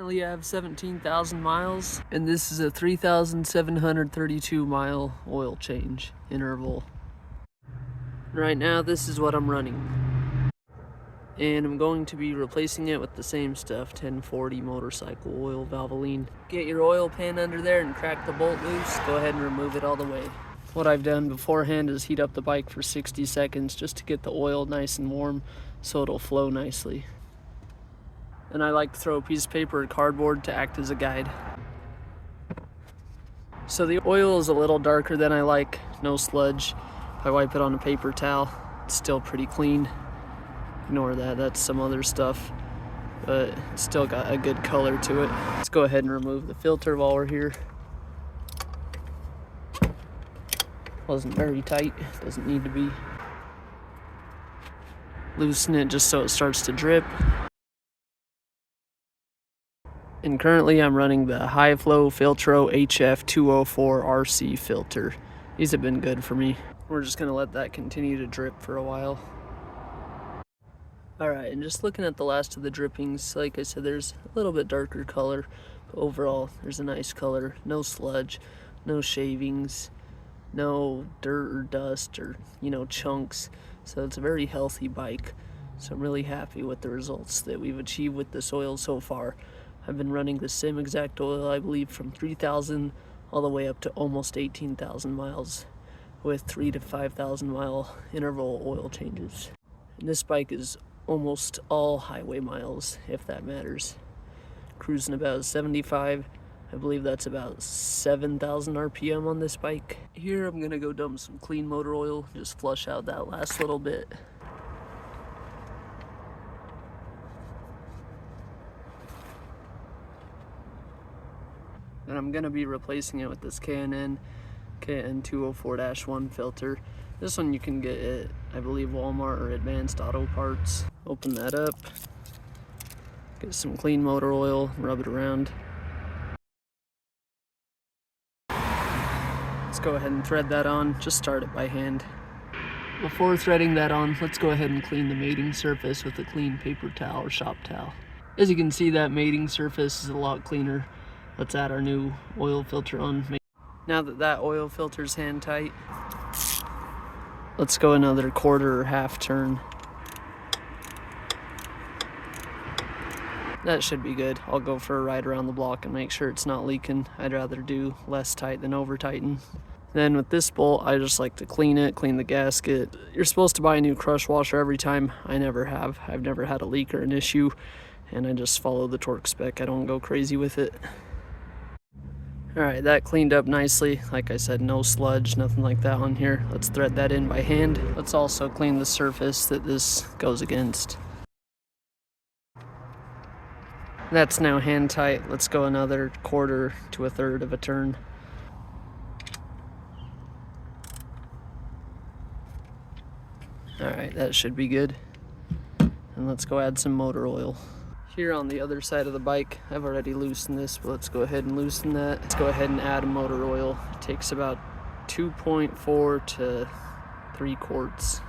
Currently I have 17,000 miles, and this is a 3,732 mile oil change interval. Right now this is what I'm running, and I'm going to be replacing it with the same stuff, 1040 motorcycle oil Valvoline. Get your oil pan under there and crack the bolt loose. Go ahead and remove it all the way. What I've done beforehand is heat up the bike for 60 seconds just to get the oil nice and warm so it'll flow nicely. And I like to throw a piece of paper or cardboard to act as a guide. So the oil is a little darker than I like, no sludge. If I wipe it on a paper towel, it's still pretty clean. Ignore that, that's some other stuff, but it's still got a good color to it. Let's go ahead and remove the filter while we're here. Wasn't very tight, doesn't need to be. Loosen it just so it starts to drip. And currently I'm running the High Flow Filtro HF204 RC filter. These have been good for me. We're just gonna let that continue to drip for a while. Alright, and just looking at the last of the drippings, like I said, there's a little bit darker color, but overall there's a nice color. No sludge, no shavings, no dirt or dust or, chunks. So it's a very healthy bike. So I'm really happy with the results that we've achieved with this oil so far. I've been running the same exact oil, I believe, from 3,000 all the way up to almost 18,000 miles with 3,000 to 5,000 mile interval oil changes. And this bike is almost all highway miles, if that matters. Cruising about 75. I believe that's about 7,000 RPM on this bike. Here I'm gonna go dump some clean motor oil, just flush out that last little bit. And I'm gonna be replacing it with this K&N 204-1 filter. This one you can get at, I believe, Walmart or Advanced Auto Parts. Open that up, get some clean motor oil, rub it around. Let's go ahead and thread that on, just start it by hand. Before threading that on, let's go ahead and clean the mating surface with a clean paper towel or shop towel. As you can see, that mating surface is a lot cleaner. Let's add our new oil filter on. Now that that oil filter's hand tight, let's go another quarter or half turn. That should be good. I'll go for a ride around the block and make sure it's not leaking. I'd rather do less tight than over tighten. Then with this bolt, I just like to clean it, clean the gasket. You're supposed to buy a new crush washer every time. I never have. I've never had a leak or an issue, and I just follow the torque spec. I don't go crazy with it. Alright, that cleaned up nicely. Like I said, no sludge, nothing like that on here. Let's thread that in by hand. Let's also clean the surface that this goes against. That's now hand tight. Let's go another quarter to a third of a turn. Alright, that should be good. And let's go add some motor oil. Here on the other side of the bike, I've already loosened this, but let's go ahead and loosen that. Let's go ahead and add motor oil. It takes about 2.4 to 3 quarts.